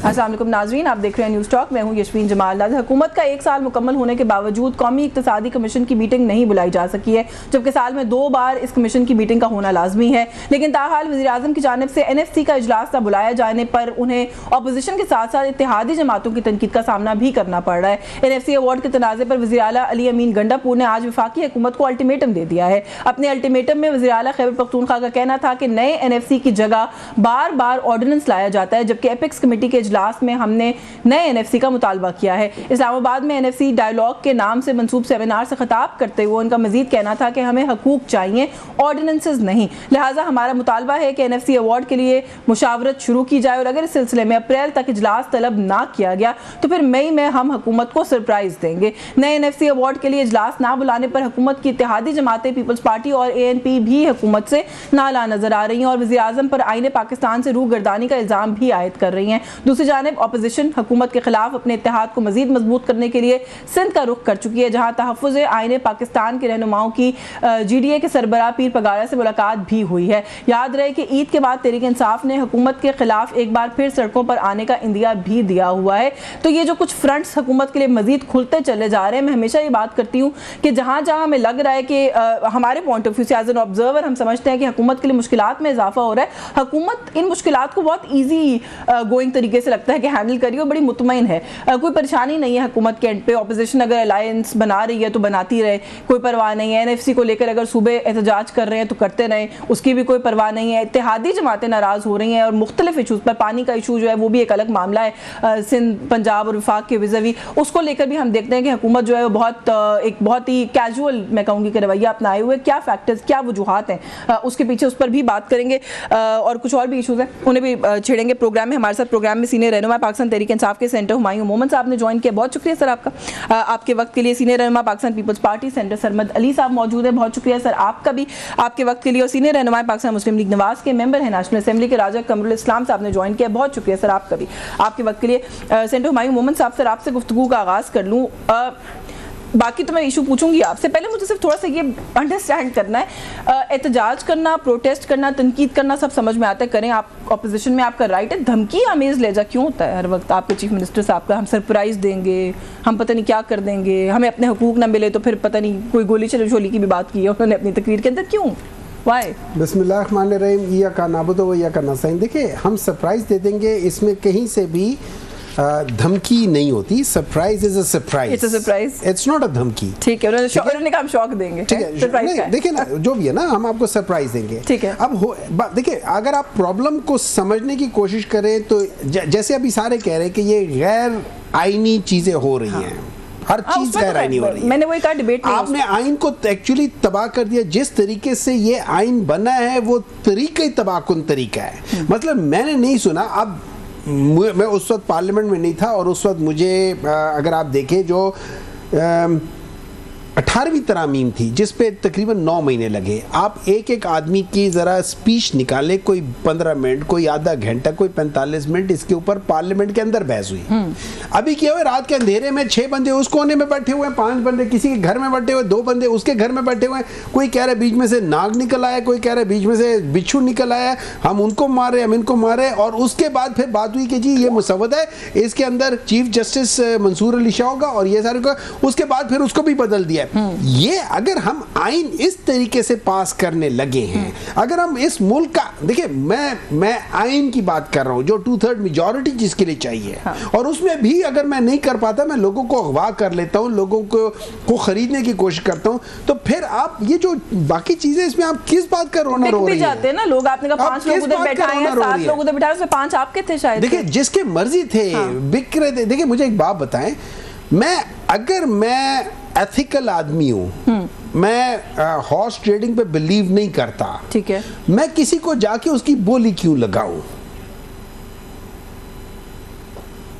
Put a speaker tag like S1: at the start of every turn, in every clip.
S1: अस्सलाम वालेकुम नाज़रीन, आप देख रहे हैं न्यूज़ टॉक। मैं हूं यशवीन जमाल। हुकूमत का 1 साल मुकम्मल होने के बावजूद कौमी इक़्तिसादी कमीशन की मीटिंग नहीं बुलाई जा सकी है, जबकि साल में 2 बार इस कमीशन की मीटिंग का होना लाजमी है। लेकिन ताहाल वज़ीर-ए-आज़म की जानिब से NFC का इजलास न बुलाया जाने पर उन्हें अपोजिशन के साथ साथ इत्तेहादी जमातों की तनकीद का सामना भी करना पड़ रहा है। NFC अवार्ड के तनाज़े पर वज़ीर आला अली अमीन गंडापुर ने आज वफाकी हुकूमत को अल्टीमेटम दे दिया है। अपने अल्टीमेटम में वज़ीर आला खैबर पख्तूनख्वा का कहना था कि नए NFC की जगह बार बार ऑर्डिनेंस लाया जाता है, जबकि एपेक्स कमेटी के इजलास में हमने नए NFC का मुतालबा किया है। इस्लामाबाद में NFC डायलॉग के नाम से मंसूब सेमिनार से खिताब करते हुए उनका मजीद कहना था कि हमें हकूक चाहिए, ऑर्डिनेंसेस नहीं। लिहाजा हमारा मुतालबा है कि NFC अवार्ड के लिए मुशावरत शुरू की जाए और अगर इस सिलसिले में अप्रैल तक इजलास तलब ना किया गया तो फिर मई में हम हुकूमत को सरप्राइज देंगे। नए NFC अवार्ड के लिए इजलास ना बुलाने पर हुकूमत की इत्तेहादी जमातें पीपल्स पार्टी और ANP भी हुकूमत से नाला नजर आ रही हैं और वज़ीर आज़म पर आईने पाकिस्तान से रूगर्दानी का इल्ज़ाम भी आयद कर रही हैं। दूसरी जानिब अपोजिशन हुकूमत के खिलाफ अपने इत्तेहाद को मजीद मजबूत करने के लिए सिंध का रुख कर चुकी है, जहाँ तहफ़्फ़ुज़ आईने पाकिस्तान के रहनुमाओं की GDA के सरबराह पीर पगारा से मुलाकात भी हुई है। याद रहे कि ईद के बाद तहरीक इंसाफ ने हुकूमत के खिलाफ एक बार फिर सड़कों पर आने का इंदिया भी दिया हुआ है। तो ये जो कुछ फ्रंट्स हुकूमत के लिए मजीद खुलते चले जा रहे हैं, मैं हमेशा ये बात करती हूँ कि जहाँ जहाँ हमें लग रहा है कि हमारे पॉइंट ऑफ व्यू से एज एन ऑब्जर्वर हम समझते हैं कि हुकूमत के लिए मुश्किलात में इजाफा हो रहा है, हुकूमत इन मुश्किलात को बहुत ईजी गोइंग तरीके से लगता है कि हैंडल करिए और बड़ी मुतमईन है। कोई परेशानी नहीं है हुकूमत के एंड पे। ऑपोजिशन अगर अलायंस बना रही है तो बनाती रहे, कोई परवाह नहीं है। NFC को लेकर अगर सूबे एहतजाज कर रहे हैं तो करते रहें, उसकी भी कोई परवाह नहीं है। इत्तेहादी जमातें नाराज़ हो रही हैं और मुख्तलिफ इशूज़ पर, पानी का इशू जो है वो भी एक अलग मामला है सिंध, पंजाब और वफाक के विज़ावी, उसको लेकर भी हम देखते हैं कि हुकूमत जो है वो बहुत ही कैजुअल मैं कहूँगी कि रवैया अपनाए हुए। क्या फैक्टर्स, क्या वजूहात हैं उसके पीछे, उस पर भी बात करेंगे और कुछ और भी इशूज़ हैं उन्हें भी छेड़ेंगे प्रोग्राम में। हमारे साथ प्रोग्राम में सीनियर रहनुमा पाकिस्तान तहरीक इंसाफ के सेंटर हुमायूं मोमन साहब ने ज्वाइन किया, बहुत शुक्रिया सर आपका आपके वक्त के लिए। सीनियर रहनुमा Pakistan Peoples Party senator Sarmad Ali साहब मौजूद है, बहुत शुक्रिया सर आपका भी आपके वक्त के लिए। और सीनियर रहनुमा पाकिस्तान मुस्लिम लीग नवाज के मेंबर हैं नेशनल असेंबली के राजा कमरुल इस्लाम साहब ने ज्वाइन किया, बहुत शुक्रिया सर आपका भी आपके वक्त के लिए। सेंटर हुमायूं मोमन साहब, सर आपसे गुफ्तगू का आगाज़ कर लूँ। बाकी तो मैं इशू पूछूंगी आपसे, पहले मुझे सिर्फ थोड़ा सा ये अंडरस्टैंड करना है, एहतजाज करना, प्रोटेस्ट करना, तनकीद करना सब समझ में आता है, करें, आप अपोजिशन में आपका राइट है। धमकी आमेज लहजा क्यों होता है हर वक्त आपके चीफ मिनिस्टर साहब का? हम सरप्राइज देंगे, हम पता नहीं क्या कर देंगे, हमें अपने हुकूक ना मिले तो फिर पता नहीं कोई गोली चलोली की भी बात की है उन्होंने अपनी तकरीर के अंदर, क्यों? वाई?
S2: बिस्मिल्लाहिर्रहमानिर्रहीम, या का नाबुदो व या का नस्तईन। देखिए, हम सरप्राइज दे देंगे, इसमें कहीं से भी धमकी नहीं होती। Surprise is a surprise,
S1: it's a surprise,
S2: it's not a धमकी।
S1: ठीक है, उन्होंने कहा हम शॉक देंगे,
S2: ठीक है, देखिए ना, जो भी है ना, हम आपको सरप्राइज देंगे, ठीक है। अब देखिए, अगर आप प्रॉब्लम को समझने की कोशिश करें तो जैसे अभी सारे कह रहे हैं कि ये गैर आईनी चीजें हो रही हैं, हर चीज गैर आईनी हो रही है।
S1: मैंने वही कहा, डिबेट में
S2: आपने आइन को एक्चुअली तबाह कर दिया। जिस तरीके से ये आइन बना है वो तरीका ही तबाहकुन तरीका है। मतलब मैंने नहीं सुना, अब मैं उस वक्त पार्लियामेंट में नहीं था और उस वक्त मुझे अगर आप देखें जो 18वीं तरामीम थी जिस पे तकरीबन 9 महीने लगे। आप एक एक आदमी की ज़रा स्पीच निकाले, कोई 15 मिनट, कोई आधा घंटा, कोई 45 मिनट, इसके ऊपर पार्लियामेंट के अंदर बहस हुई। अभी क्या हुआ, रात के अंधेरे में 6 बंदे उस कोने में बैठे हुए हैं, 5 बंदे किसी के घर में बैठे हुए, 2 बंदे उसके घर में बैठे हुए हैं। कोई कह रहा है बीच में से नाग निकल आया, कोई कह रहा है बीच में से बिच्छू निकल आया, हम उनको मारे, हम इनको मारे। और उसके बाद फिर बात हुई कि जी ये मुसव्वद है, इसके अंदर चीफ जस्टिस मंसूर अली शाह होगा और ये सारे का। उसके बाद फिर उसको भी बदल दिया। ये अगर हम आइन इस तरीके से पास करने लगे हैं, अगर हम इस मुल्क का, देखिए मैं आइन की बात कर रहा हूं जो 2/3 मेजॉरिटी जिसके लिए चाहिए, और उसमें भी अगर मैं नहीं कर पाता, मैं लोगों को अगवा कर लेता हूं, लोगों को खरीदने की कोशिश करता हूं, तो फिर आप ये जो बाकी चीजें, इसमें आप किस बात का रोना रो रही
S1: जाते हैं ना लोग? आपने कहा 5 लोग उधर बैठाए हैं, 7 लोग उधर बैठाए, उसमें 5 आपके थे शायद।
S2: देखिए, जिसके मर्जी थे बिक रहे थे। देखिए, मुझे एक बात बताएं, अगर मैं एथिकल आदमी हूं, मैं हॉर्स ट्रेडिंग पे बिलीव नहीं करता,
S1: ठीक है,
S2: मैं किसी को जाके उसकी बोली क्यों लगाऊं?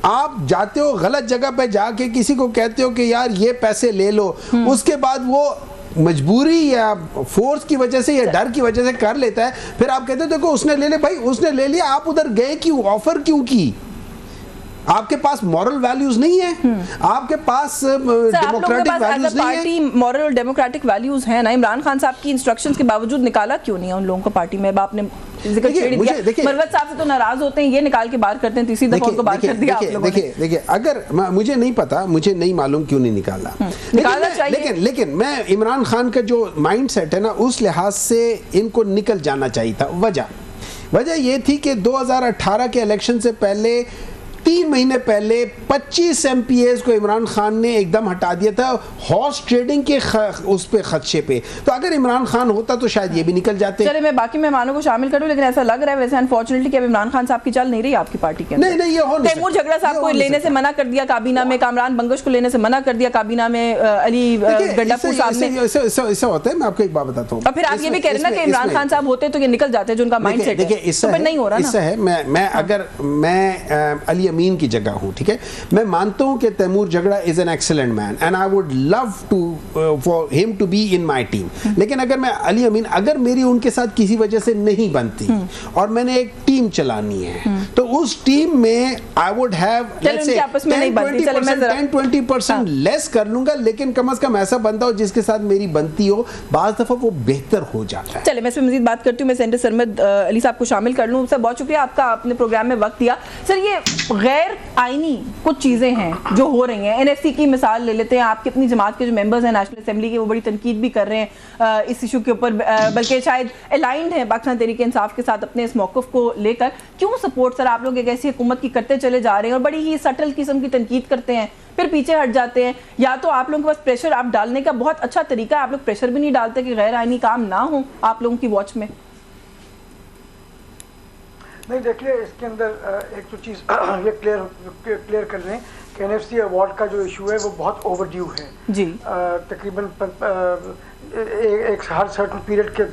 S2: आप जाते हो गलत जगह पे, जाके किसी को कहते हो कि यार ये पैसे ले लो, उसके बाद वो मजबूरी या फोर्स की वजह से या डर की वजह से कर लेता है, फिर आप कहते हो देखो उसने ले ले। भाई उसने ले लिया, आप उधर गए क्यों, ऑफर क्यों की? आपके पास मॉरल वैल्यूज नहीं है, आपके पास डेमोक्रेटिक वैल्यूज नहीं है।
S1: मॉरल और डेमोक्रेटिक वैल्यूज हैं ना। इमरान खान साहब की इंस्ट्रक्शंस के बावजूद निकाला क्यों नहीं है उन लोगों को पार्टी में? आपने जिक्र छेड़ दिया। मरवत साहब से तो नाराज होते हैं, ये निकाल के बाहर करते हैं, तीसरी दफा उनको बाहर कर दिया आप लोगों ने।
S2: देखिए अगर मुझे नहीं पता, मुझे नहीं मालूम क्यों नहीं निकाला, लेकिन मैं इमरान खान का जो माइंड सेट है ना, उस लिहाज से इनको निकल जाना चाहिए था। वजह ये थी कि 2018 के इलेक्शन से पहले 3 महीने पहले 25 MPAs को इमरान खान ने एकदम हटा दिया था हॉर्स ट्रेडिंग के उस पे खदशे पे। तो अगर इमरान खान होता तो शायद ये भी निकल जाते।
S1: चलिए मैं बाकी मेहमानों को शामिल करूं, लेकिन ऐसा लग रहा है वैसे अनफॉर्चुनेटली कि अब इमरान खान साहब की चल नहीं रही आपकी पार्टी के अंदर।
S2: नहीं ये हो नहीं।
S1: तैमूर झगड़ा साहब को लेने से मना कर दिया काबीना में, कामरान बंगश को लेने से मना कर दिया काबीना में, अली गंडापुर साहब ने।
S2: ऐसा होता है, मैं आपको एक बात बताता हूँ।
S1: और फिर आप ये भी कह रहे हैं ना कि इमरान खान साहब होते तो ये निकल जाते जो उनका माइंड सेट है, तो नहीं हो रहा ना।
S2: इससे है मैं अगर मैं अली अमीन की जगह हूँ, ठीक है, मैं मानता हूं कि Taimur Jhagra is an excellent man and I would love to for him to be in my team. लेकिन अगर मैं अली अमीन, अगर मेरी उनके साथ किसी वजह से नहीं बनती और मैंने एक टीम चलानी है, तो उस टीम में आई वुड हैव 10-20% लेस कर लूंगा, लेकिन कम से कम ऐसा बंदा हो जिसके साथ मेरी बनती हो, बाज़ दफा वो बेहतर हो जाता है।
S1: चलिए मैं इस पर मजीद बात करती हूँ। मैं सेंटर सरमद अली साहब को शामिल कर लूँ। सर बहुत शुक्रिया आपका, आपने प्रोग्राम में वक्त दिया। सर ये गैर आईनी कुछ चीज़ें हैं जो हो रही हैं, एनएफसी की मिसाल ले लेते हैं। आपकी अपनी जमात के जो मेंबर्स हैं नेशनल असेंबली के, वो बड़ी तनकीद भी कर रहे हैं इस इशू के ऊपर, बल्कि शायद अलाइंड है पाकिस्तान तहरीक इंसाफ के साथ अपने इस मौक़िफ़ को लेकर। क्यों सपोर्ट सर आप लोग एक ऐसी हुकूमत की करते चले जा रहे हैं और बड़ी ही सटल किस्म की तनकीद करते हैं, फिर पीछे हट जाते हैं? या तो आप लोगों के पास प्रेशर आप डालने का बहुत अच्छा तरीका है, आप लोग प्रेशर भी नहीं डालते कि गैर आईनी काम ना हो आप लोगों की वॉच में।
S3: नहीं देखिए, इसके अंदर एक तो चीज़ ये क्लियर कर लें कि एनएफसी अवार्ड का जो इशू है वो बहुत ओवरड्यू है
S1: जी।
S3: तकरीबन एक हर सर्टन पीरियड के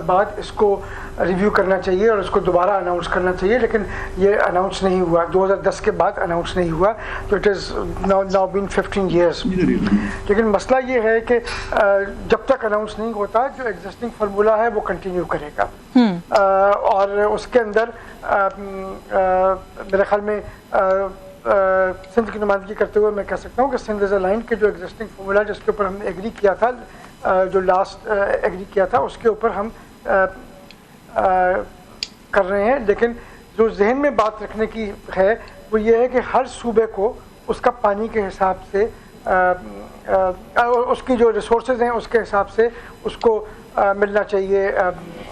S3: बाद इसको रिव्यू करना चाहिए और इसको दोबारा अनाउंस करना चाहिए, लेकिन ये अनाउंस नहीं हुआ। 2010 के बाद अनाउंस नहीं हुआ, तो it is now been 15 years. लेकिन मसला ये है कि जब तक अनाउंस नहीं होता, जो एग्जिस्टिंग फार्मूला है वो कंटिन्यू करेगा। और उसके अंदर मेरे ख्याल में सिंध की नुमाइंदगी करते हुए मैं कह सकता हूँ कि सिंध इज़ अ लाइन के जो एग्जिस्टिंग फार्मूला जिसके ऊपर हमने एग्री किया था, जो लास्ट एग्री किया था, उसके ऊपर हम कर रहे हैं। लेकिन जो जहन में बात रखने की है वो ये है कि हर सूबे को उसका पानी के हिसाब से उसकी जो रिसोर्सेज हैं उसके हिसाब से उसको मिलना चाहिए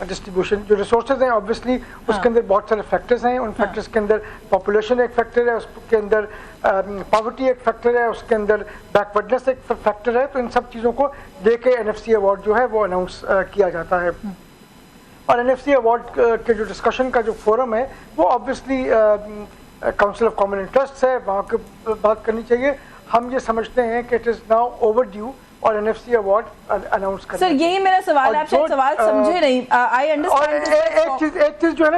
S3: डिस्ट्रीब्यूशन। जो रिसोर्सेज हैं ऑब्वियसली उसके अंदर बहुत सारे फैक्टर्स हैं, उन फैक्टर्स के अंदर पॉपुलेशन एक फैक्टर है, उसके अंदर पॉवर्टी एक फैक्टर है, उसके अंदर बैकवर्डनेस एक फैक्टर है। तो इन सब चीज़ों को लेके एनएफसी अवार्ड जो है वो अनाउंस किया जाता है। और एनएफसी अवार्ड के जो डिस्कशन का जो फोरम है वो obviously council of common interest है, वहाँ की बात करनी चाहिए। हम ये समझते हैं कि इट इज़ नाउ ओवरड्यू और एनएफसी अवार्ड अनाउंस करना।
S1: सर यही मेरा सवाल, आप शायद सवाल समझे नहीं। I understand.
S3: एक चीज़ जो है ना,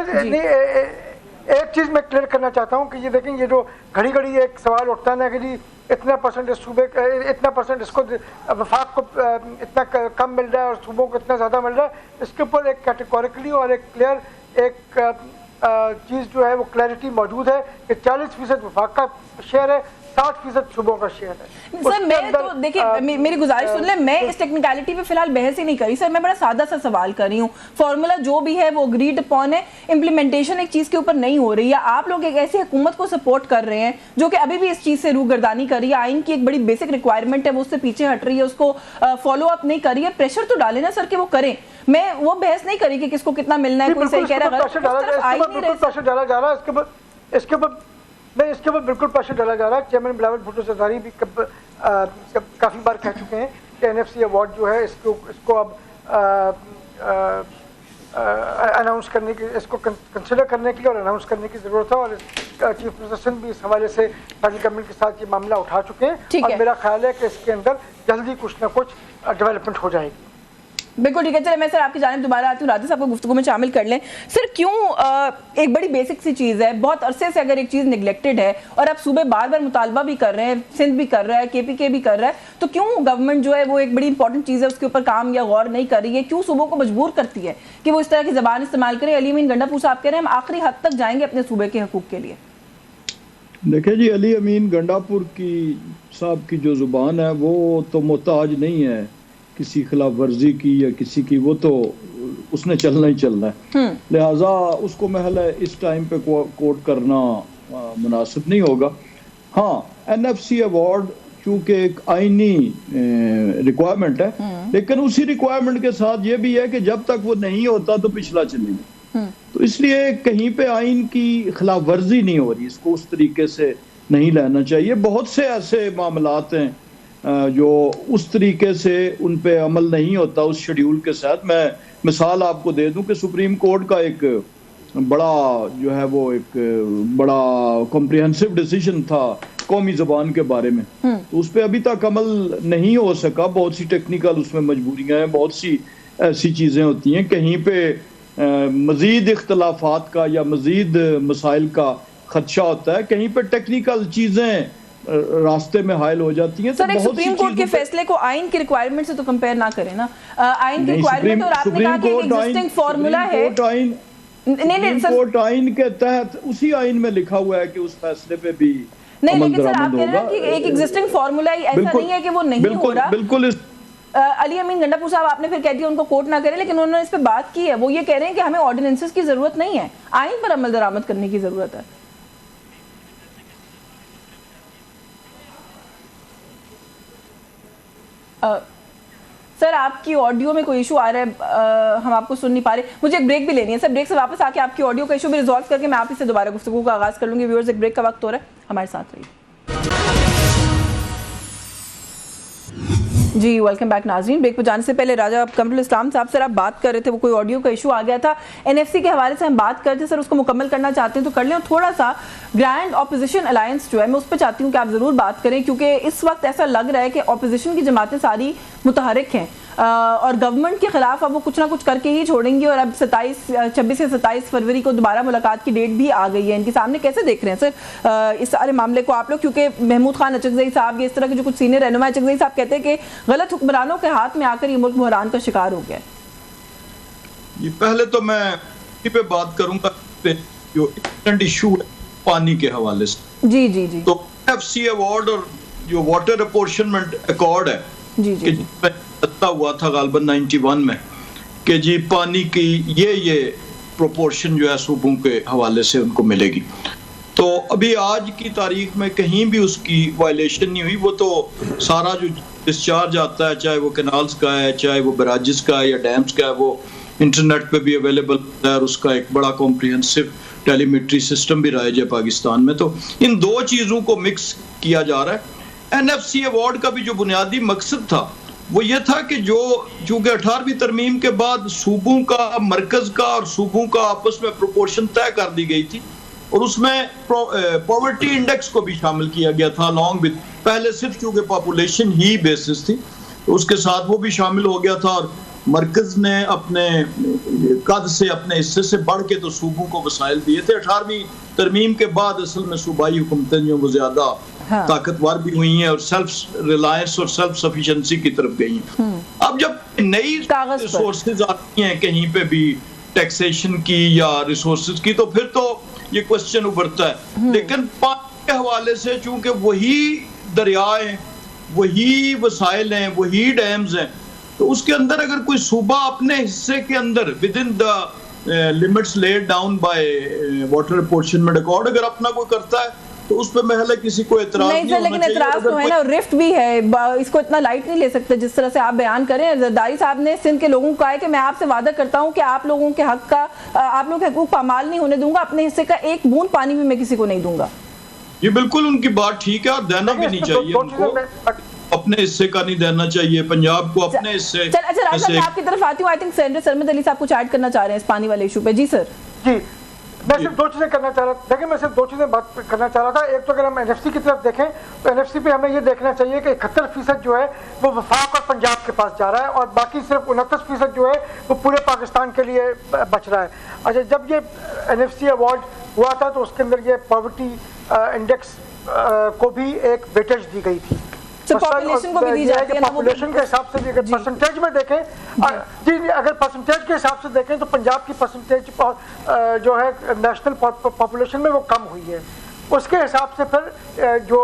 S3: एक चीज़ मैं क्लियर करना चाहता हूँ कि ये देखें, ये जो घड़ी घड़ी एक सवाल उठता है ना कि जी इतना परसेंट इस सूबे, इतना परसेंट इसको वफाक को इतना कम मिल रहा है और सूबों को इतना ज़्यादा मिल रहा है, इसके ऊपर एक कैटेगोरिकली और एक क्लियर एक चीज़ जो है वो क्लैरिटी मौजूद है कि 40% वफाक का शेयर है, 60% सूबों का शेयर है।
S1: सर मैं तो देखिए मेरी गुजारिश सुन ले, मैं इस टेक्निकलिटी पे फिलहाल बहस ही नहीं करी सर, मैं बड़ा सादा सा सवाल कर रही हूँ। फॉर्मूला जो भी है वो अग्रीड अपॉन है, इम्प्लीमेंटेशन एक चीज़ के ऊपर नहीं हो रही है। आप लोग एक ऐसी हुकूमत को सपोर्ट कर रहे हैं जो कि अभी भी इस चीज़ से रूगर्दानी कर रही है, आइन की एक बड़ी बेसिक रिक्वायरमेंट है वो उससे पीछे हट रही है, उसको फॉलो अप नहीं कर रही है। प्रेशर तो डाले ना सर कि वो करें। मैं वो बहस नहीं करी कि किसको कितना मिलना है, कोई सही कह रहा है,
S3: प्रेशर डाला जा रहा है इसके ऊपर नहीं, इसके ऊपर बिल्कुल प्रेशर डाला जा रहा है। चेयरमैन बिलावल भुट्टो ज़रदारी भी काफ़ी बार कह चुके हैं कि एनएफसी अवार्ड जो है इसको अब अनाउंस करने की, इसको कंसिडर करने की और अनाउंस करने की ज़रूरत है। और चीफ मिनिस्टर सिंध भी इस हवाले से फेडरल गवर्नमेंट के साथ ये मामला उठा चुके हैं और मेरा ख्याल है कि इसके अंदर जल्दी कुछ ना कुछ डेवलपमेंट हो जाएगी।
S1: बिल्कुल ठीक है। चले मैं सर आपकी जानिब दोबारा आती हूँ, राजा साहब को गुफ्तगू में शामिल कर लें। सर क्यों एक बड़ी बेसिक सी चीज़ है, बहुत अरसे से अगर एक चीज़ निगलेक्टेड है और अब सूबे बार बार मुतालबा भी कर रहे हैं, सिंध भी कर रहा है, केपीके भी कर रहा है, तो क्यों गवर्नमेंट जो है वो एक बड़ी इंपॉर्टेंट चीज़ है उसके ऊपर काम या गौर नहीं कर रही है? क्यों सूबों को मजबूर करती है कि वो इस तरह की ज़बान इस्तेमाल करें? अली अमीन गंडापुर साहब कह रहे हैं हम आखिरी हद तक जाएंगे अपने सूबे के हकूक़ के लिए।
S4: देखिए जी, अली अमीन गंडापुर की साहब की जो ज़ुबान है वो तो मोहताज नहीं है किसी खिलाफ वर्जी की या किसी की, वो तो उसने चलना ही चलना है। लिहाजा उसको महल है इस टाइम पे कोट करना मुनासिब नहीं होगा। हाँ, NFC अवार्ड चूंकि एक आईनी रिक्वायरमेंट है, लेकिन उसी रिक्वायरमेंट के साथ ये भी है कि जब तक वो नहीं होता तो पिछला चलेगा। तो इसलिए कहीं पे आइन की खिलाफ वर्जी नहीं हो रही, इसको उस तरीके से नहीं लेना चाहिए। बहुत से ऐसे मामलात हैं जो उस तरीके से उन पे अमल नहीं होता उस शेड्यूल के साथ। मैं मिसाल आपको दे दूं कि सुप्रीम कोर्ट का एक बड़ा जो है वो एक बड़ा कॉम्प्रिहेंसिव डिसीजन था कौमी ज़बान के बारे में, तो उस पर अभी तक अमल नहीं हो सका। बहुत सी टेक्निकल उसमें मजबूरियां हैं, बहुत सी ऐसी चीज़ें होती हैं, कहीं पे मज़ीद इख्तलाफात का या मज़ीद मसाइल का खदशा होता है, कहीं पे टेक्निकल चीज़ें रास्ते में हायल हो जाती हैं।
S1: सर, एक सुप्रीम कोर्ट के फैसले को आइन की रिक्वायरमेंट से तो कंपेयर ना करें ना। आइन की रिक्वायरमेंट, और आपने कहा कि एक एग्जिस्टिंग फार्मूला है।
S4: नहीं, कोर्ट आइन के तहत उसी आइन में लिखा हुआ है कि उस फैसले पे भी
S1: नहीं, लेकिन सर आप कह रहे हैं कि एक एग्जिस्टिंग फार्मूला ही ऐसा नहीं है कि वो नहीं हो रहा।
S4: बिल्कुल।
S1: अली अमीन गंडापुर साहब, आपने फिर कह दिया उनको कोर्ट ना करें, लेकिन उन्होंने इस पे बात की है। वो ये कह रहे हैं कि हमें ऑर्डिनेंसेस की जरूरत नहीं है, आइन पर अमल दरामद करने की जरूरत है। सर, आपकी ऑडियो में कोई इशू आ रहा है, हम आपको सुन नहीं पा रहे। मुझे एक ब्रेक भी लेनी है सर, ब्रेक से वापस आके आपकी ऑडियो का इशू भी रिजॉल्व करके मैं आप इससे दोबारा गुफ्तगू का आगाज कर लूंगी। व्यूअर्स, एक ब्रेक का वक्त हो रहा है, हमारे साथ रहिए। जी, वेलकम बैक नाज़रीन। ब्रेक पर जाने से पहले राजा कमरुल इस्लाम साहब, सर आप बात कर रहे थे, वो कोई ऑडियो का इशू आ गया था, NFC के हवाले से हम बात कर रहे थे। सर उसको मुकम्मल करना चाहते हैं तो कर लें। और थोड़ा सा ग्रैंड ऑपोजिशन अलायंस जो है, मैं उस पर चाहती हूँ कि आप ज़रूर बात करें, क्योंकि इस वक्त ऐसा लग रहा है कि ऑपोजिशन की जमातें सारी मुतहरिक हैं और गवर्नमेंट के खिलाफ अब वो कुछ ना कुछ करके ही छोड़ेंगी। और अब 26 से 27 फरवरी को दोबारा मुलाकात की डेट भी आ गई है इनके सामने। कैसे देख रहे हैं सर इस सारे मामले को आप लोग? क्योंकि महमूद खान अचकज़ई साहब, ये इस तरह के जो कुछ सीनियर रहनुमा अचकज़ई साहब कहते हैं कि गलत हुक्मरानों के हाथ में आकर ये मुल्क बहरान का शिकार हो गया है।
S5: ये पहले तो मैं इसी पे बात करूंगा जो इशू है पानी के हवाले से।
S1: जी जी जी।
S5: तो NFC अवार्ड और जो वाटर अपॉर्शनमेंट अकॉर्ड है
S1: जी जी,
S5: हुआ था गालबन 91 में कि जी पानी की ये प्रोपोर्शन जो है सूबों के हवाले से उनको मिलेगी। तो अभी आज की तारीख में कहीं भी उसकी वायलेशन नहीं हुई। वो तो सारा जो डिस्चार्ज आता है, चाहे वो कैनाल्स का है, चाहे वो बराजिस का है या डैम्स का है, वो इंटरनेट पे भी अवेलेबल है और उसका एक बड़ा कॉम्प्रिहेंसिव टेलीमेट्री सिस्टम भी राइज है पाकिस्तान में। तो इन दो चीज़ों को मिक्स किया जा रहा है। NFC अवार्ड का भी जो बुनियादी मकसद था वो ये था कि जो चूंकि 18वीं तरमीम के बाद सूबों का, मरकज का और सूबों का आपस में प्रोपोर्शन तय कर दी गई थी और उसमें पॉवर्टी इंडेक्स को भी शामिल किया गया था अलॉन्ग विद, पहले सिर्फ चूंकि पॉपुलेशन ही बेसिस थी तो उसके साथ वो भी शामिल हो गया था। और मरकज ने अपने कद से, अपने हिस्से से बढ़ के तो सूबों को वसाइल दिए थे। 18वीं तरमीम के बाद असल में सूबाई हुकूमतें जो वो ज्यादा ताकतवर भी हुई हैं और सेल्फ रिलायंस और सेल्फ सफिशिएंसी की तरफ गई हैं। अब जब नई रिसोर्सेज आती हैं कहीं पे भी टैक्सेशन की या रिसोर्सेज की, तो फिर तो ये क्वेश्चन उभरता है। लेकिन पानी के हवाले से चूंकि वही दरियाएं, वही वसाइल हैं, वही डैम्स हैं, तो उसके अंदर अगर कोई सूबा अपने हिस्से के अंदर with in the limits laid down by water apportionment accord अगर अपना कोई करता है तो उस पे महल किसी को एतराज नहीं होना चाहिए।
S1: लेकिन एतराज तो है ना, रिफ्ट भी है, इसको इतना लाइट नहीं ले सकते जिस तरह से आप बयान करें। जरदारी साहब ने सिंध के लोगों को कहा है कि मैं आपसे वादा करता हूं कि आप लोगों के हक का, आप लोगों के हकूक पामाल नहीं होने दूंगा, अपने हिस्से का एक बूंद पानी भी मैं किसी को नहीं दूंगा।
S5: ये बिल्कुल उनकी बात ठीक है और देना भी नहीं चाहिए उनको, अपने हिस्से का नहीं देना चाहिए पंजाब को अपने हिस्से।
S1: अच्छा राजा, मैं आपकी तरफ आती हूँ। I think senator Sarmad Ali साहब कुछ ऐड करना चाह रहे हैं इस पानी वाले इशू पे। जी सर।
S3: जी, मैं सिर्फ दो चीज़ें करना चाह रहा था। देखिए, मैं सिर्फ दो चीज़ें बात करना चाह रहा था। एक तो अगर हम NFC की तरफ देखें तो NFC पे हमें ये देखना चाहिए कि 71% जो है वो वफाक और पंजाब के पास जा रहा है और बाकी सिर्फ 29% जो है वो पूरे पाकिस्तान के लिए बच रहा है। अच्छा, जब ये NFC अवार्ड हुआ था तो उसके अंदर ये पॉवर्टी इंडेक्स को भी एक वेटेज दी गई थी।
S1: पॉपुलेशन को भी दी जाती है ना,
S3: पॉपुलेशन के हिसाब से भी अगर परसेंटेज में देखें जी, अगर परसेंटेज के हिसाब से देखें तो पंजाब की परसेंटेज जो है नेशनल पॉपुलेशन में वो कम हुई है। उसके हिसाब से फिर जो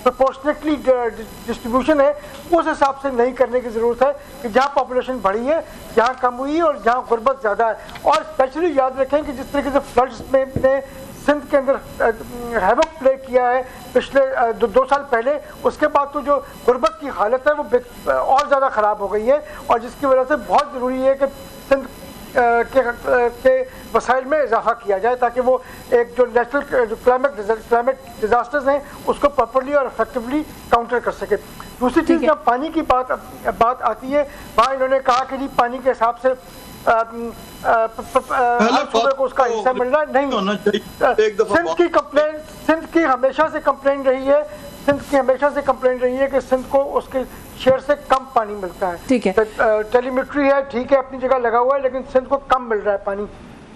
S3: प्रोपोर्शनेटली डिस्ट्रीब्यूशन है उस हिसाब से नहीं करने की ज़रूरत है कि जहाँ पॉपुलेशन बढ़ी है, जहाँ कम हुई है और जहाँ गुर्बत ज़्यादा है। और स्पेशली याद रखें कि जिस तरीके से फ्लड्स में ने सिंध के अंदर हैवक प्ले किया है पिछले 2 साल पहले, उसके बाद तो जो गुर्बत की हालत है वो और ज़्यादा ख़राब हो गई है, और जिसकी वजह से बहुत ज़रूरी है कि सिंध के वसाइल में इजाफा किया जाए ताकि वो एक जो नेचुरल जो क्लाइमेट डिजास्टर्स हैं उसको प्रॉपरली और इफेक्टिवली काउंटर कर सके। दूसरी चीज़ जब पानी की बात आती है, वहाँ इन्होंने कहा कि जी पानी के हिसाब से सूबे को उसका हिस्सा मिलना नहीं होना चाहिए। सिंध की हमेशा से कंप्लेन रही है कि सिंध को उसके शेयर से कम पानी मिलता है।
S1: ठीक है,
S3: टेलीमेट्री है, ठीक है, अपनी जगह लगा हुआ है, लेकिन सिंध को कम मिल रहा है पानी।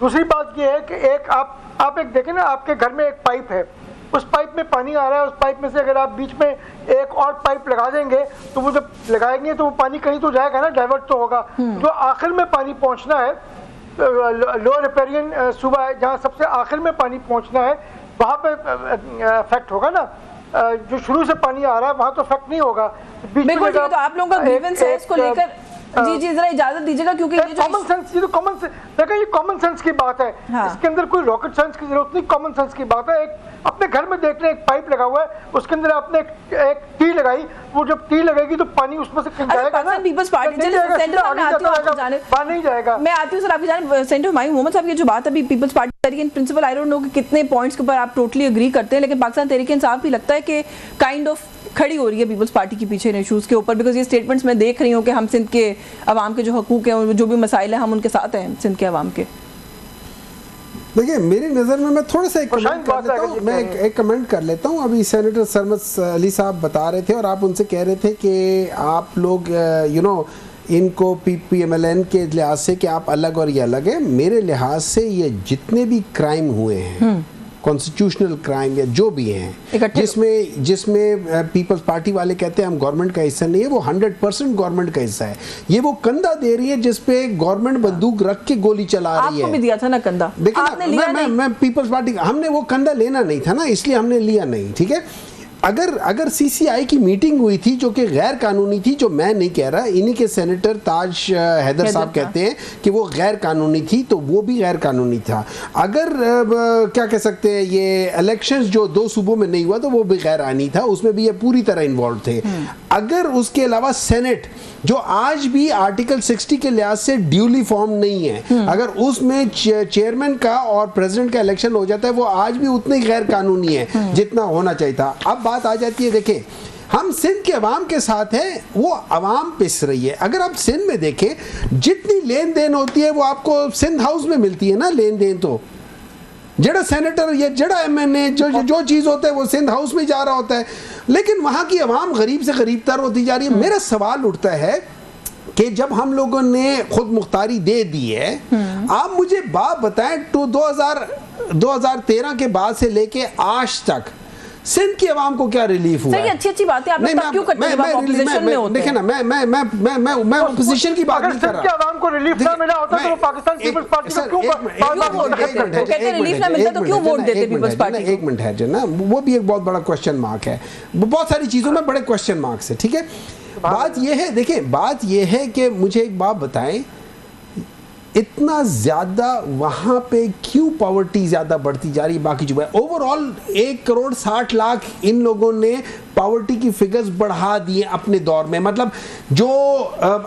S3: दूसरी बात यह है कि एक आप एक देखें ना, आपके घर में एक पाइप है, उस पाइप में पानी आ रहा है, उस पाइप में से अगर आप बीच में एक और पाइप लगा देंगे तो वो जब लगाएंगे तो वो पानी कहीं तो जाएगा ना, डाइवर्ट तो होगा। जो आखिर में पानी पहुंचना है, लोअर रिपेरियन सूबा है जहाँ सबसे आखिर में पानी पहुंचना है, वहाँ पे इफेक्ट होगा ना। जो शुरू से पानी आ रहा है वहाँ तो इफेक्ट नहीं होगा।
S1: बिल्कुल, तो आप लोगों का ग्रीवेंस है इसको लेकर। जी जरा इजाजत दीजिएगा, क्योंकि ये जो
S3: कॉमन सेंस, ये तो कॉमन सेंस, देखिए ये कॉमन सेंस की बात है। हाँ। इसके अंदर कोई रॉकेट साइंस की जरूरत नहीं, कॉमन सेंस की बात है। एक अपने घर में देख रहे हैं, एक पाइप लगा हुआ है, उसके अंदर आपने एक टी लगाई, वो जब टी लगेगी तो पानी उसमें से जाएगा ना।
S1: पीपल्स पार्टी सेंटर में आती हूं,
S3: नहीं जाएगा।
S1: मैं आती हूं सर आपकी जाने सेंटर हुमायूं मोहम्मद साहब, ये जो बात अभी peoples party Tehreek in principle, I don't know कि कितने पॉइंट्स के ऊपर आप टोटली एग्री करते हैं, लेकिन पाकिस्तान तहरीक इंसाफ भी लगता है कि काइंड ऑफ खड़ी हो रही है पीपल्स पार्टी के पीछे इन इशूज़ के ऊपर, बिकॉज ये स्टेटमेंट्स मैं देख रही हूँ कि हम सिंध के अवाम के जो हकूक़ हैं, जो भी मसाइल हैं, हम उनके साथ हैं सिंध के अवाम के।
S2: देखिए मेरी नज़र में मैं थोड़ा सा एक कमेंट कर लेता हूँ, मैं एक कमेंट कर लेता हूँ। अभी सेनेटर सरमद अली साहब बता रहे थे और आप उनसे कह रहे थे कि आप लोग इनको PMLN के लिहाज से कि आप अलग और ये अलग है। मेरे लिहाज से ये जितने भी क्राइम हुए हैं, कॉन्स्टिट्यूशनल क्राइम या जो भी हैं, जिसमें पीपल्स पार्टी वाले कहते हैं हम गवर्नमेंट का हिस्सा नहीं है, वो 100% गवर्नमेंट का हिस्सा है। ये वो कंधा दे रही है जिसपे गवर्नमेंट बंदूक रख के गोली चला रही है।
S1: आपको भी दिया था ना कंधा,
S2: देखिए मैं पीपल्स पार्टी, हमने वो कंधा लेना नहीं था ना, इसलिए हमने लिया नहीं। ठीक है, अगर CCI की मीटिंग हुई थी जो कि गैर कानूनी थी, जो मैं नहीं कह रहा, इन्हीं के सेनेटर ताज हैदर साहब कहते हैं कि वो गैर कानूनी थी, तो वो भी गैर कानूनी था। अगर क्या कह सकते हैं, ये इलेक्शंस जो 2 सूबों में नहीं हुआ तो वो भी गैर आनी था, उसमें भी ये पूरी तरह इन्वॉल्व थे। अगर उसके अलावा सेनेट जो आज भी आर्टिकल 60 के लिहाज से ड्यूली फॉर्म नहीं है, अगर उसमें चेयरमैन का और प्रेसिडेंट का इलेक्शन हो जाता है, वो आज भी उतने गैर कानूनी है जितना होना चाहिए था। अब बात आ जाती है, देखें हम सिंध के अवाम के साथ हैं, वो अवाम पिस रही है। अगर आप सिंध में देखें जितनी लेन देन होती है वो आपको सिंध हाउस में मिलती है ना, लेन देन तो जड़ा सेनेटर या जड़ा MNA जो चीज़ होता है वो सिंध हाउस में जा रहा होता है, लेकिन वहाँ की अवाम गरीब से गरीब तर होती जा रही है। मेरा सवाल उठता है कि जब हम लोगों ने खुद मुख्तारी दे दी है, आप मुझे बात बताएं, तो 2013 के बाद से लेके आज तक सिंध की आवाम को क्या रिलीफ हुआ?
S1: सर ये अच्छी बातें आप लोग क्यों करते हैं जब आप ऑपोजिशन में होते हैं?
S2: देखिए ना, मैं ऑपोजिशन की बात नहीं कर रहा।
S3: सिंध की आवाम को रिलीफ ना मिला होता तो पाकिस्तान पीपल्स पार्टी को क्यों
S1: कहते हैं रिलीफ ना मिलता तो क्यों वोट देते पीपल्स पार्टी को?
S2: एक मिनट है जो ना, वो भी एक बहुत बड़ा क्वेश्चन मार्क है, बहुत सारी चीजों में बड़े क्वेश्चन मार्क्स है। ठीक है, बात ये है, देखिए बात ये है कि मुझे एक बात बताएं, इतना ज़्यादा वहाँ पे क्यों पॉवर्टी ज़्यादा बढ़ती जा रही है? बाकी जो है ओवरऑल 1,60,00,000 इन लोगों ने पॉवर्टी की फिगर्स बढ़ा दिए अपने दौर में। मतलब जो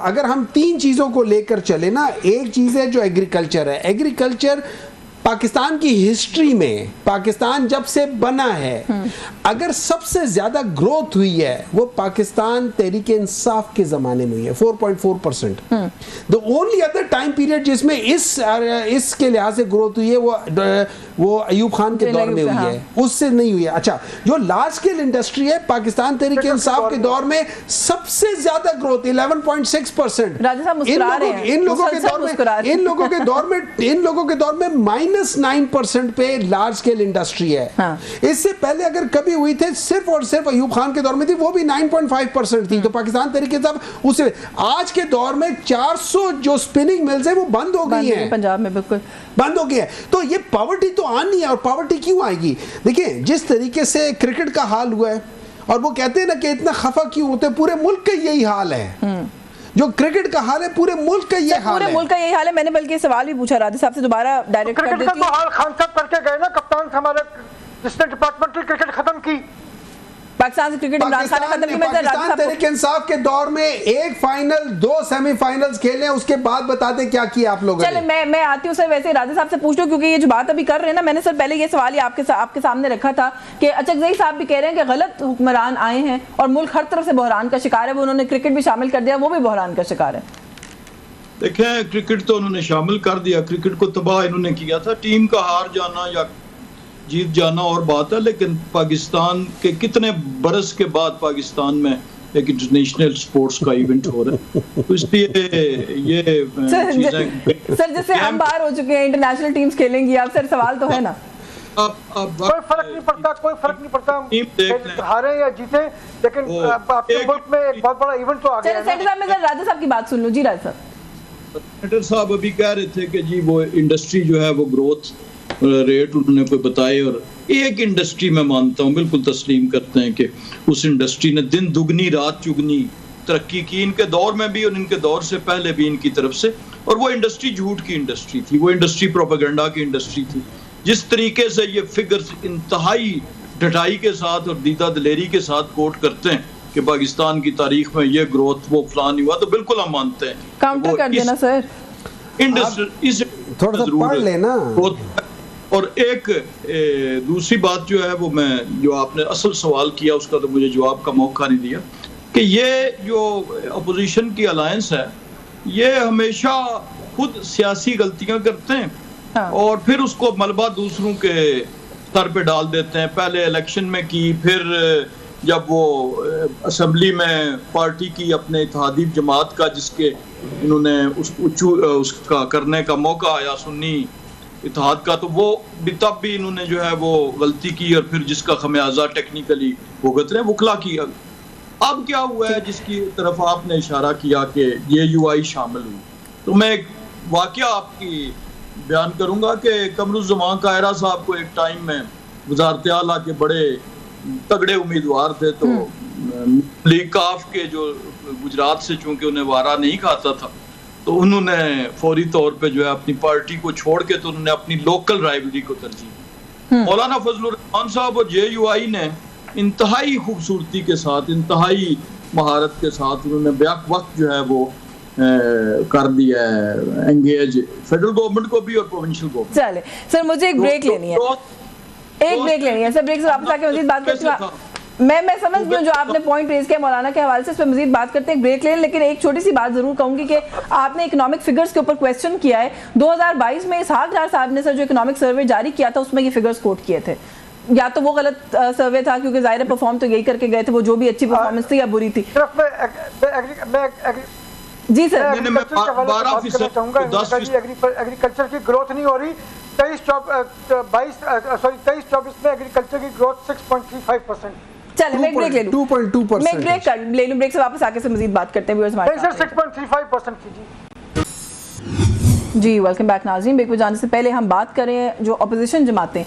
S2: अगर हम 3 चीज़ों को लेकर चले ना, एक चीज़ है जो एग्रीकल्चर है। एग्रीकल्चर पाकिस्तान की हिस्ट्री में, पाकिस्तान जब से बना है, अगर सबसे ज्यादा ग्रोथ हुई है वो पाकिस्तान तहरीक इंसाफ के जमाने में हुई है, 4.4%। The only other time period जिसमें इसके लिहाज से ग्रोथ हुई है वो अयूब खान के दौर में हुई है, उससे नहीं हुई है। अच्छा, जो लार्ज स्केल इंडस्ट्री है, पाकिस्तान तहरीक इंसाफ के दौर में सबसे ज्यादा ग्रोथ 11.6%। इन लोगों के दौर में माइनिंग -9% पे लार्ज स्केल इंडस्ट्री है।
S1: हाँ।
S2: इससे पहले अगर कभी हुई थे सिर्फ और सिर्फ अयूब खान के दौर में थी, वो भी 9.5% थी। तो पाकिस्तान तरीके से उसे आज के दौर में 400 जो स्पिनिंग मिल्स है वो बंद हो गई हैं
S1: पंजाब में, बिल्कुल
S2: बंद हो गई है। तो ये पॉवर्टी तो आनी है, और पॉवर्टी क्यों आएगी? देखिए जिस तरीके से क्रिकेट का हाल हुआ है, और वो कहते हैं ना कि इतना खफा क्यों होते हैं, पूरे मुल्क का यही हाल है। जो क्रिकेट का हाल है पूरे मुल्क का ये हाल है।
S1: पूरे मुल्क का यही हाल है। मैंने बल्कि सवाल भी पूछा राधे साहब से, दोबारा डायरेक्ट कर
S3: क्रिकेट का
S1: देती
S3: तो
S1: हूं।
S3: हाल खान साहब करके गए ना, कप्तान थे हमारे, जिसने डिपार्टमेंटल क्रिकेट खत्म की।
S1: पाकिस्तान से क्रिकेट इमरान खान ने खत्म की। मैं राधे
S2: पाकिस्तान
S1: साहब
S2: तहरीक इंसाफ के दौर में एक फाइनल 2 सेमीफाइनल्स खेले, उसके बाद बताते क्या किया आप लोगों
S1: चले
S2: ने।
S1: मैं आती हूँ सर, वैसे राधे साहब से पूछ लूं, क्योंकि ये जो बात अभी कर रहे हैं ना, मैंने सर पहले ये सवाल ही आपके सामने रखा था कि अचकज़ई साहब भी कह रहे हैं कि गलत हुक्मरान आए हैं और मुल्क हर तरफ से बहरान का शिकार है। वो उन्होंने क्रिकेट भी शामिल कर दिया, वो भी बहरान का शिकार है।
S5: देखें, क्रिकेट तो उन्होंने शामिल कर दिया, क्रिकेट को तबाह इन्होंने किया था। टीम का हार जाना या जीत जाना और बात है, लेकिन पाकिस्तान के कितने बरस के बाद पाकिस्तान में एक इंटरनेशनल स्पोर्ट्स का इवेंट हो रहा है, तो इसलिए ये चीजें
S1: सर जैसे हम बाहर हो चुके हैं, इंटरनेशनल टीम्स खेलेंगी अब, सर सवाल तो है ना।
S3: कोई फर्क नहीं पड़ता, कोई फर्क नहीं पड़ता,
S5: टीम देख लें,
S3: हारे या जीते, लेकिन आपके मुल्क में एक बहुत बड़ा इवेंट तो आ गया है।
S1: सेनेटर साहब, मैं सर राधे साहब की बात सुन लूं। जी राधे साहब।
S5: सेनेटर साहब अभी कह रहे थे कि जी वो इंडस्ट्री जो है वो ग्रोथ रेट उन्होंने कोई बताए, और एक इंडस्ट्री में मानता हूँ, बिल्कुल तस्लीम करते हैं कि उस इंडस्ट्री ने दिन दुगनी रात चुगनी तरक्की की, इनके दौर में भी और इनके दौर से पहले भी इनकी तरफ से। और वो इंडस्ट्री झूठ की इंडस्ट्री थी, वो इंडस्ट्री प्रोपेगेंडा की इंडस्ट्री थी। जिस तरीके से ये फिगर्स इंतहाई ढटाई के साथ और दीदा दिलेरी के साथ कोट करते हैं कि पाकिस्तान की तारीख में ये ग्रोथ वो फलान हुआ, तो बिल्कुल हम मानते हैं।
S1: काउंटर कर देना सर,
S5: इंडस्ट्री इस
S2: थोड़ा सा पढ़ लेना।
S5: और एक दूसरी बात जो है वो, मैं जो आपने असल सवाल किया उसका तो मुझे जवाब का मौका नहीं दिया, कि ये जो अपोजिशन की अलायंस है ये हमेशा खुद सियासी गलतियां करते हैं।
S1: हाँ।
S5: और फिर उसको मलबा दूसरों के सर पे डाल देते हैं। पहले इलेक्शन में की, फिर जब वो असेंबली में पार्टी की अपने इत्तेहादी जमात का, जिसके इन्होंने उसका करने का मौका आया सुन्नी इत्तेहाद का, तो वो तब भी इन्होंने जो है वो गलती की, और फिर जिसका खमियाजा टेक्निकली भुगत रहे वकला किया। अब क्या हुआ है जिसकी तरफ आपने इशारा किया कि ये यूआई शामिल हुई, तो मैं एक वाकया आपकी बयान करूंगा कि कमरुज़्ज़मान कायरा साहब को एक टाइम में वज़ारत आला के बड़े तगड़े उम्मीदवार थे, तो लीग काफ के जो गुजरात से चूंकि उन्हें वारा नहीं खाता था, तो उन्होंने फौरी तौर पे जो है अपनी पार्टी को छोड़ के तो उन्होंने अपनी लोकल राइवलरी को तरजीह दी। मौलाना फजलुर रहमान साहब और जेयूआई ने इंतहाई खूबसूरती के साथ, इंतहाई महारत के साथ उन्होंने बैक वक्त जो है वो कर दिया है एंगेज फेडरल गवर्नमेंट को भी और प्रोविंशियल गवर्नमेंट।
S1: चले सर, मुझे एक ब्रेक लेनी है, एक ब्रेक लेनी है सर। ब्रेक से वापस आके मजीद बात करती हूँ। मैं समझ गई जो आपने पॉइंट रेज किया मौलाना के हवाले से, इस पर मजीद बात करते हैं, ब्रेक लें। लेकिन एक छोटी सी बात जरूर कहूंगी कि आपने इकोनॉमिक फिगर्स के ऊपर क्वेश्चन किया है। 2022 में इसहाक डार साहब ने सर जो इकोनॉमिक सर्वे जारी किया था उसमें ये फिगर्स कोट किए थे। या तो वो गलत सर्वे था, क्योंकि जाहिर परफॉर्म तो यही करके गए थे, वो जो भी अच्छी परफॉर्मेंस थी या बुरी थी। जी सर,
S3: एग्रीकल्चर की ग्रोथ नहीं हो रही। 23-24 में एग्रीकल्चर की ग्रोथ 6.35%।
S1: चले मैं ब्रेक ले लूं,
S2: 2.2%।
S1: मैं ब्रेक कर ले लूं, ब्रेक से वापस आके से मजीद बात करते हैं व्यूअर्स हमारे साथ।
S3: 6.35% कीजिए।
S1: जी वेलकम बैक नाज़रीन। ब्रेक पे जाने से पहले हम बात करें जो अपोजिशन जमातें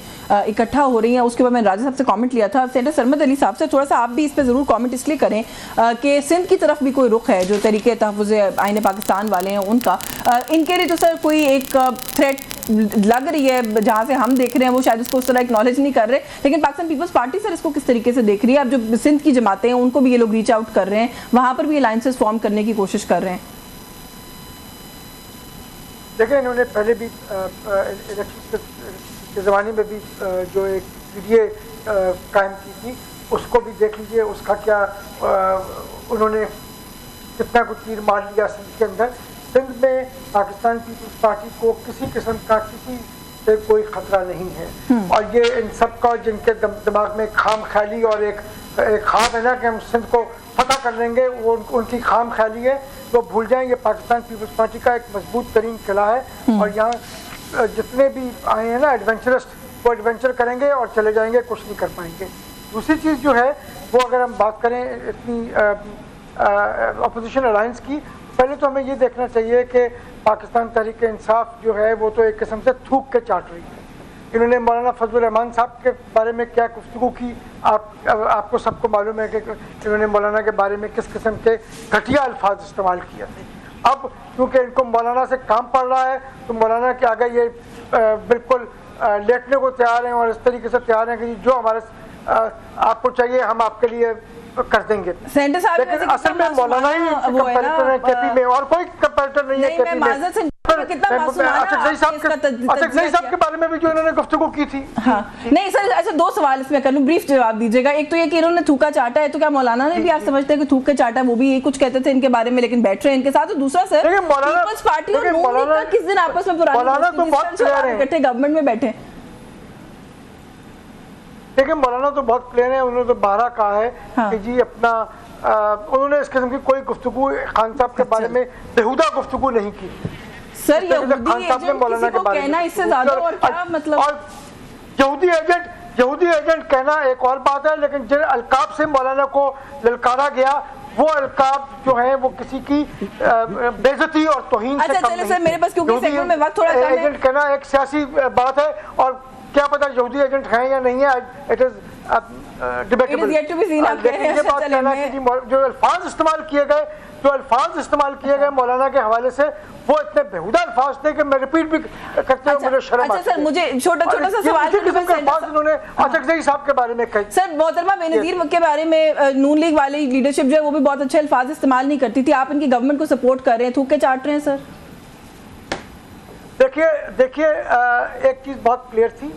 S1: इकट्ठा हो रही हैं, उसके बाद मैंने राजा साहब से कमेंट लिया था। सेनेटर सरमद अली साहब से थोड़ा सा आप भी इस पे ज़रूर कमेंट इसलिए करें कि सिंध की तरफ भी कोई रुख है जो तरीके तहफ़्फ़ुज़ आईन पाकिस्तान वाले हैं उनका, इनके लिए तो सर कोई एक थ्रेट लग रही है जहाँ से हम देख रहे हैं, वो शायद उसको उस तरह एक्नॉलेज नहीं कर रहे। लेकिन पाकिस्तान पीपल्स पार्टी सर इसको किस तरीके से देख रही है? अब जो सिंध की जमातें हैं उनको भी ये लोग रीच आउट कर रहे हैं, वहाँ पर भी अलायंसेस फॉर्म करने की कोशिश कर रहे हैं।
S3: देखिए, इन्होंने पहले भी इलेक्शन के ज़माने में भी जो एक पीडीए कायम की थी उसको भी देख लीजिए, उसका क्या उन्होंने कितना कुछ तीर मार लिया सिंध के अंदर। सिंध में पाकिस्तान पीपल्स पार्टी को किसी किस्म का किसी से कोई ख़तरा नहीं है। और ये इन सब का जिनके दिमाग में खाम ख्याली और एक ख्वाब है ना कि हम सिंध को फतह कर लेंगे, वो उनकी खाम ख्याली है, तो भूल जाएं। ये पाकिस्तान पीपल्स पार्टी का एक मजबूत तरीन किला है और यहाँ जितने भी आए हैं ना एडवेंचरस्ट, वो एडवेंचर करेंगे और चले जाएंगे, कुछ नहीं कर पाएंगे। दूसरी चीज़ जो है वो अगर हम बात करें इतनी अपोजिशन अलायंस की, पहले तो हमें ये देखना चाहिए कि पाकिस्तान तहरीक इंसाफ जो है वो तो एक किस्म से थूक के चाट रही है। इन्होंने मौलाना फजलुर रहमान साहब के बारे में क्या गुफ्तगू की, आपको सबको मालूम है कि इन्होंने मौलाना के बारे में किस किस्म के घटिया अल्फाज इस्तेमाल किए थे। अब क्योंकि इनको मौलाना से काम पड़ रहा है तो मौलाना के आगे ये बिल्कुल लेटने को तैयार हैं और इस तरीके से तैयार हैं कि जो हमारे आपको चाहिए हम आपके लिए कर देंगे। लेकिन असल में मौलाना ही कंपैरेटर है केपी में, और कोई कंपैरेटर नहीं है केपी में। अचकजई साहब के बारे में भी जो इन्होंने गुफ्तगू की थी।
S1: हाँ नहीं सर, अच्छा 2 सवाल इसमें कर लूं, ब्रीफ जवाब दीजिएगा। एक तो ये कि इन्होंने थूका चाटा है, तो क्या मौलाना ने भी आप समझते हैं कि थूक के चाटा, वो भी यही कुछ कहते थे इनके बारे में लेकिन बैठ रहे हैं इनके साथ। और दूसरा सर, पीपल्स पार्टी और नून लीग का किस दिन आपस में पुरानी इकट्ठे गवर्नमेंट में बैठे?
S3: देखिए मौलाना तो बहुत क्लियर है, उन्होंने तो 12 कहा है कि जी अपना उन्होंने इस किस्म की कोई गुफ्तगू खान साहब के बारे में बेहुदा गुफ्तगू नहीं की।
S1: सर यहूदी एजेंट किसी को कहना इससे ज्यादा और क्या मतलब?
S3: और यहूदी एजेंट कहना एक और बात है, लेकिन जिन अलकाब से मौलाना को ललकारा गया वो अलकाब जो है वो किसी की बेइज्जती और तौहीन से कम नहीं।
S1: सर मेरे पास क्योंकि सेगमेंट में वक्त थोड़ा कम है,
S3: एजेंट कहना एक सियासी बात है और क्या पता यहूदी एजेंट हैं या नहीं है, इट इज डिबेटेबल। लेकिन ये बात कहना कि जो अल्फाज इस्तेमाल किए गए मौलाना के हवाले से वो इतने बेहुदा अल्फाज थे कि मैं रिपीट भी करते हुए मुझे शर्म आती है।
S1: सर मुझे छोटा सा सवाल
S3: उन्होंने अचकजई साहब के बारे में कही।
S1: सर मोहतरमा बेनज़ीर के बारे में नून लीग वाली लीडरशिप जो है वो भी बहुत अच्छे अल्फाज इस्तेमाल नहीं करती थी, आप इनकी गवर्नमेंट को सपोर्ट कर रहे हैं, थूक के चाट रहे हैं सर?
S3: देखिए एक चीज़ बहुत क्लियर थी,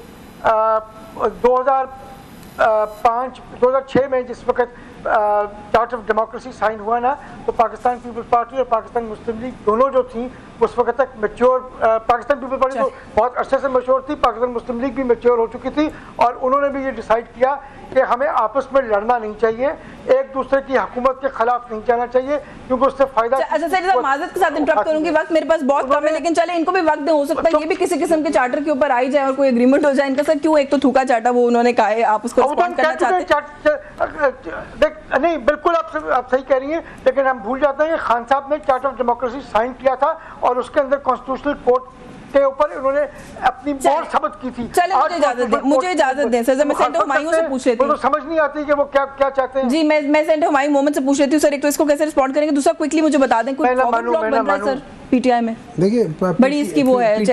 S3: 2006 में जिस वक्त चार्टर ऑफ डेमोक्रेसी साइन हुआ ना, तो पाकिस्तान पीपल्स पार्टी और पाकिस्तान मुस्लिम लीग दोनों जो थी उस वक्त तक मैच्योर, पाकिस्तान पीपल्स पार्टी तो बहुत अरसे से मैच्योर थी, पाकिस्तान मुस्लिम लीग भी मैच्योर हो चुकी थी और उन्होंने भी ये डिसाइड किया कि हमें आपस में लड़ना नहीं चाहिए, एक दूसरे की हुकूमत के खिलाफ नहीं जाना चाहिए क्योंकि उससे फायदा।
S1: अच्छा सर माजरत के साथ इंटरप्ट करूंगी, वक्त मेरे पास बहुत कम है, लेकिन चले इनको भी वक्त दें, हो सकता है ये भी किसी किस्म के चार्टर के ऊपर आई जाए और कोई एग्रीमेंट हो जाए इनका। सर क्यों, एक तो थूका चाटा वो उन्होंने कहा है, आप उसको रिस्पॉन्ड करना चाहते हैं?
S3: नहीं बिल्कुल आप सही कह रही हैं, लेकिन हम भूल जाते हैं कि खान साहब ने चार्टर ऑफ डेमोक्रेसी साइन किया था और उसके अंदर कॉन्स्टिट्यूशनल कोर्ट के ऊपर उन्होंने अपनी मोहर साबित की थी।
S1: चले मुझे इजाजत दें सर, मैं सेंटर हुमायूं से पूछ लेती हूं।
S3: तो समझ नहीं आती कि वो क्या चाहते हैं।
S1: जी मैं सेंटर हुमायूं मोहम्मद से पूछ लेती हूं। सर एक तो इसको कैसे रिस्पॉन्ड करेंगे, दूसरा क्विकली मुझे बता दें कोई फॉरवर्ड ब्लॉक बन रहा है सर पीटीआई में?
S2: देखिए
S1: बड़ी इसकी वो है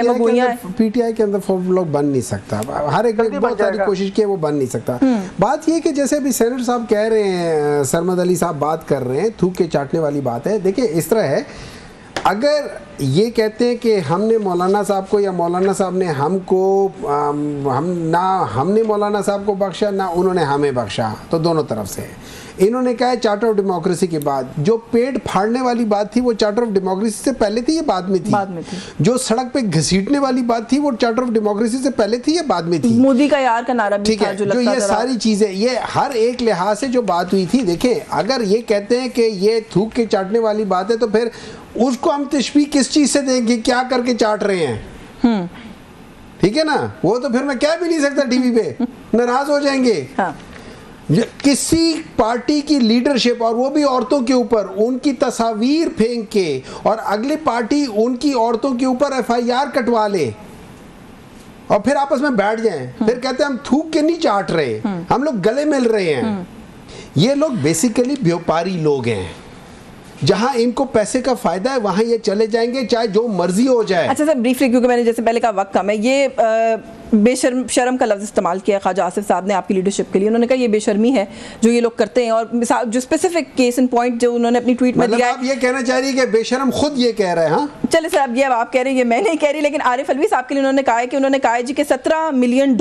S2: पीटीआई के अंदर फॉरवर्ड ब्लॉक बन नहीं सकता, हर एक ने बहुत सारी कोशिश की है, वो बन नहीं सकता। बात ये कि जैसे अभी सेनेटर साहब कह रहे हैं, सरमद अली साहब बात कर रहे हैं, थूक के चाटने वाली बात है। देखिए इस तरह है, अगर ये कहते हैं कि हमने मौलाना साहब को या मौलाना साहब ने हमको हमने मौलाना साहब को बख्शा ना उन्होंने हमें बख्शा, तो दोनों तरफ से है। इन्होंने कहा है चार्टर ऑफ डेमोक्रेसी के बाद, जो पेट फाड़ने वाली बात थी वो चार्टर ऑफ डेमोक्रेसी से पहले थी या बाद में थी? जो सड़क पे घसीटने वाली बात थी वो चार्टर ऑफ डेमोक्रेसी से पहले थी या बाद में थी?
S1: मोदी का यार का नारा भी था,
S2: जो ये सारी चीजें, ये हर एक लिहाज से जो बात हुई थी। देखें अगर ये कहते हैं कि ये थूक के चाटने वाली बात है तो फिर उसको हम तशबीह किस चीज से देंगे, क्या करके चाट रहे हैं? ठीक है ना, वो तो फिर मैं कह भी नहीं सकता टीवी पे, नाराज हो जाएंगे। किसी पार्टी की लीडरशिप और वो भी औरतों के ऊपर उनकी तस्वीर फेंक के और अगली पार्टी उनकी औरतों के ऊपर एफआईआर कटवा ले और फिर आपस में बैठ जाएं, फिर कहते हैं हम थूक के नहीं चाट रहे, हम लोग गले मिल रहे हैं। ये लोग बेसिकली व्यापारी लोग हैं, जहां इनको पैसे का फायदा है वहां ये चले जाएंगे चाहे जो मर्जी हो जाए।
S1: अच्छा सर ब्रीफली, क्योंकि मैंने जैसे पहले कहा वक्त कम है, ये बेशर्म का लफ्ज़ इस्तेमाल किया ख्वाजा आसिफ साहब ने आपकी लीडरशिप के लिए। उन्होंने कहा ये बेशर्मी है जो ये लोग करते हैं, और जो स्पेसिफिक केस इन पॉइंट जो उन्होंने अपनी ट्वीट में दिया है।
S2: आप ये कहना चाह रही है कि बेशर्म खुद ये कह रहे हैं? हाँ
S1: चले सर, अब ये आप कह रहे हैं, ये मैं नहीं कह रही, लेकिन आरिफ अलवी साहब के लिए उन्होंने कहा है कि $17 मिलियन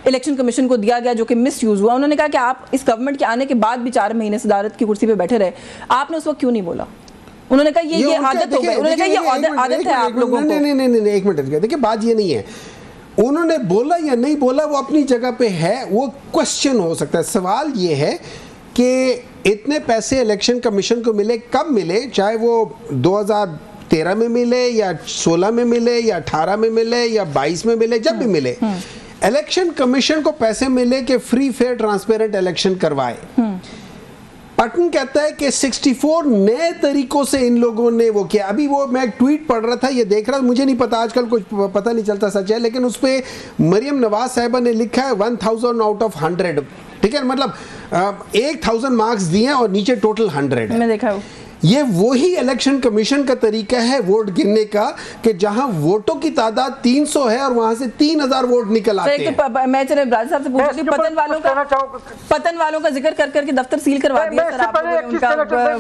S1: इलेक्शन कमीशन को दिया गया जो कि मिस यूज हुआ। उन्होंने कहा कि आप इस गवर्नमेंट के आने के बाद भी 4 महीने सदारत की कुर्सी पर बैठे रहे, आपने उस वक्त क्यों नहीं बोला? उन्होंने कहा ये आदत हो गई, उन्होंने कहा ये आदत है आप लोगों को।
S2: नहीं एक मिनट, देखिए बात ये नहीं है उन्होंने बोला या नहीं बोला, वो अपनी जगह पे है, वो क्वेश्चन हो सकता है। सवाल ये है कि इतने पैसे इलेक्शन कमीशन को मिले, कब मिले, चाहे वो 13 में मिले या 16 में मिले या 18 में मिले या 22 में मिले, जब भी मिले, इलेक्शन कमीशन को पैसे मिले कि फ्री फेयर ट्रांसपेरेंट इलेक्शन करवाए। पटन कहता है कि 64 नए तरीकों से इन लोगों ने वो किया। अभी वो मैं एक ट्वीट पढ़ रहा था, ये देख रहा था, मुझे नहीं पता, आजकल कुछ पता नहीं चलता सच है, लेकिन उस पे मरियम नवाज साहिबा ने लिखा है 1000 आउट ऑफ 100, ठीक है, मतलब 1000 मार्क्स दिए और नीचे टोटल 100 है।
S1: मैं देखा हूँ।
S2: ये वही इलेक्शन कमीशन का तरीका है वोट गिनने का कि जहां वोटों की तादाद 300 है और वहां से 3000 वोट निकल आते हैं।
S1: तो मैं चले राजा साहब से पूछ रही हूं, पतन वालों का जिक्र कर करके दफ्तर सील करवा दिया सर आप लोगों ने उनका।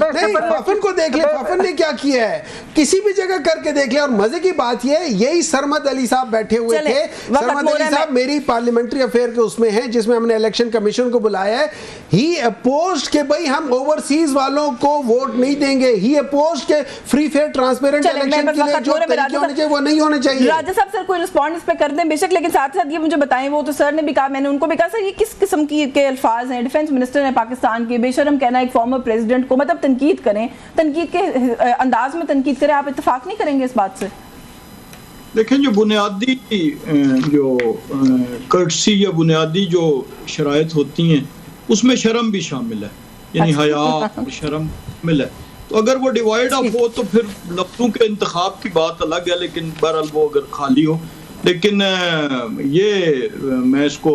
S2: नहीं, फफन को देख ले, फफन ने क्या किया है, किसी भी जगह करके देख ले। और मजे की बात ये, यही सरमद अली साहब बैठे हुए थे, सरमद अली साहब मेरी पार्लियामेंट्री अफेयर के उसमें हैं, जिसमें हमने इलेक्शन कमीशन को बुलाया है। ही अपोज्ड कि भाई हम ओवरसीज वालों को वोट नहीं देंगे, ही अपोज्ड के फ्री फेयर ट्रांसपेरेंट इलेक्शन के लिए जो तरीके होने चाहिए वो नहीं होने चाहिए।
S1: राजा साहब सर कोई रिस्पॉन्स इस पे कर दें बेशक, लेकिन साथ साथ ये मुझे बताएं, वो तो सर ने भी कहा, मैंने उनको भी कहा सर ये किस किस्म के अल्फाज हैं, डिफेंस मिनिस्टर हैं पाकिस्तान के, बेशर्म कहना एक फॉर्मर प्रेसिडेंट को, मतलब तनकीद करें, तनकीद के अंदाज में तनकीद करें, आप इत्तेफाक नहीं करेंगे इस बात से?
S5: देखें, जो बुनियादी जो कर्टसी या बुनियादी जो शराइत होती हैं उसमें शर्म भी शामिल है, यानी हया शर्म शामिल है। तो अगर वो डिवाइड अप हो तो फिर लफ्ज़ों के इंतखाब की बात अलग है, लेकिन बहरहाल वो अगर खाली हो, लेकिन ये मैं इसको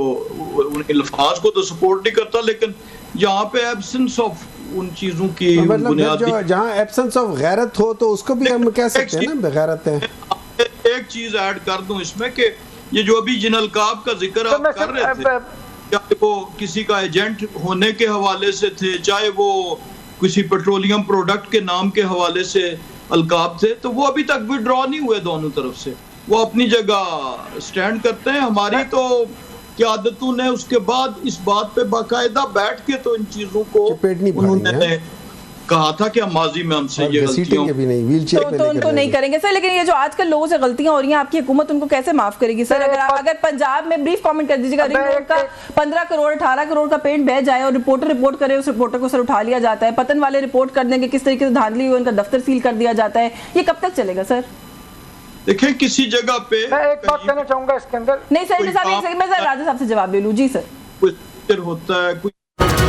S5: उन अल्फाज को तो सपोर्ट नहीं करता, लेकिन यहाँ पे एब्सेंस ऑफ उन चीज़ों की बुनियादी,
S2: जहाँ एब्सेंस ऑफ गैरत हो तो उसको भी हम कह सकते हैं ना बेगैरत है।
S5: एक चीज़ ऐड कर दूं इसमें कि ये जो अभी जिन अलकाब का जिक्र आप कर रहे थे, चाहे वो किसी का एजेंट होने के हवाले से थे, चाहे वो किसी पेट्रोलियम प्रोडक्ट के नाम के हवाले से अलकाब थे, तो वो अभी तक विड्रॉ नहीं हुए दोनों तरफ से, वो अपनी जगह स्टैंड करते हैं। हमारी तो क़यादतों ने उसके बाद इस बात पे बाकायदा बैठ के तो इन चीज़ों को उन्होंने कहा था कि माजी में हमसे ये गलतियां
S2: भी नहीं, व्हीलचेयर पे
S1: तो उनको नहीं करेंगे सर। लेकिन ये जो आजकल लोगों से गलतियां हो रही हैं, आपकी हुकूमत उनको कैसे माफ करेगी सर? अगर पंजाब में ब्रीफ कमेंट कर दीजिएगा, रिंग रोड का 15 करोड़ 18 करोड़ का पेंट बह जाए और रिपोर्टर रिपोर्ट करे, उस रिपोर्टर को सर उठा लिया जाता है, पतन वाले रिपोर्ट कर देंगे किस तरीके से धांधली हुई, उनका दफ्तर सील कर दिया जाता है, ये कब तक चलेगा सर?
S5: देखें, किसी जगह पे
S3: मैं एक बात कहना चाहूंगा इसके अंदर।
S1: नहीं सर, मैं राजा साहब से जवाब ले लूं। जी सर,
S5: कुछ होता है, कुछ